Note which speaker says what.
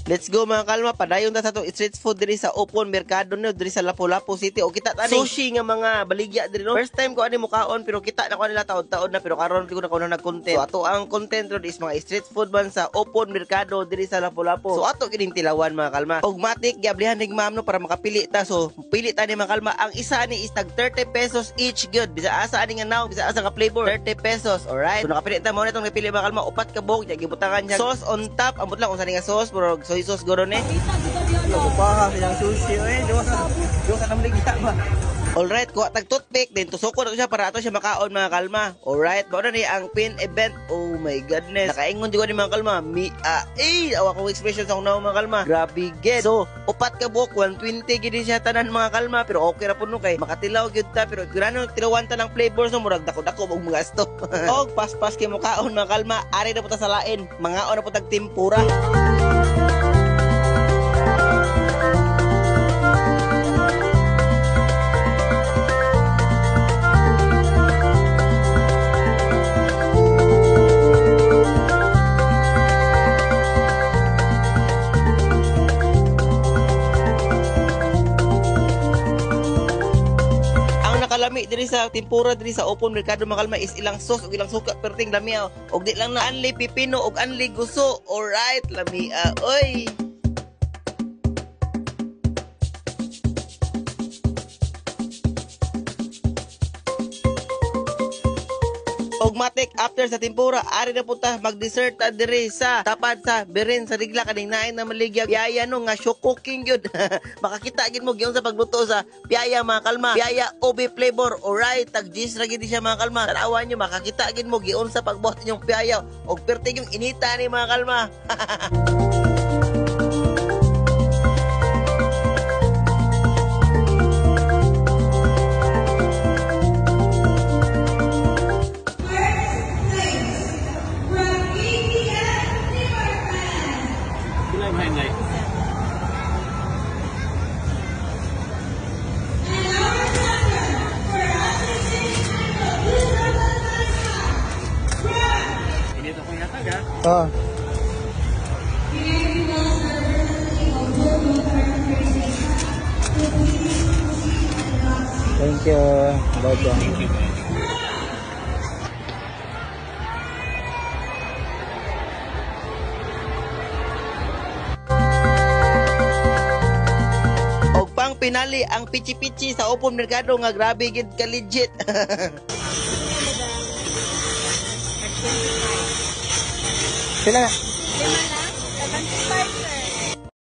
Speaker 1: Let's go mga kalma, padayon ta sa to street food diri sa Open Mercado no, diri sa Lapu-Lapu City. O kita tani sushi nga mga baligya diri no. First time ko ani mukaon pero kita na ko nila taon-taon na, pero karon ko na ko nag-content. So ato ang content ro is mga street food man sa Open Mercado diri sa Lapu-Lapu. So ato kining tilawan mga kalma. Og matik giablihan ning ma'am no para makapili ta. So pili ta ni mga kalma. Ang isa ni is tag 30 pesos each good. Bisa asa ani nga now, bisa asa ka flavor. 30 pesos, alright. So nakapili ta mo na itong napili mga kalma. Upat ka buhok, gibutangan niya sauce on top. Ambot lang kung saan nga sauce, pero soy sauce goro ni. Kupaha silang sushi, diwa sa namligya ba? Alright, kuha tag toothpick, then tusoko na siya para ato siya makaon mga kalma. Alright, bawa na ni ang pin event. Oh my goodness. Nakaingon di ko ni mga kalma. Awa kong expression sa kunaw mga kalma. Grabe gid. So, upat ka buhok, 120 gid siya tanan mga kalma, pero okay ra puno kay makatilaw gyud ta, pero grano tilawan ta ng flavors no, murag dako-dako og mga gasto. Og pas-pas kay mukaon mga kalma, ari na po ta sa lain. Mangaon na po tag tempura. Lami diri sa tempura diri sa Open Mercado mga kalma is ilang sauce ug ilang suka perting lami og di lang na anli pipino og anli guso. Alright, lami oy. Og matik after sa tempura, ari na punta mag-dessert ta diri sa tapad sa Birin sa Rigla kaning nain na maligya piyaya no nga show cooking gyud. Makakita gid mo gyud sa pagluto sa piyaya mga kalma. Piyaya OB flavor. Alright, tag gis ra gid siya mga kalma. Tanawan niyo makakita gid mo giun sa pagbuhat ninyong piyaya og pertig yung inita ni mga kalma.
Speaker 2: Oh. Thank you. Thank you.
Speaker 1: Og pang pinali ang pichi-pichi sa Open Mercado nga grabe gid ka legit.
Speaker 2: Sila na.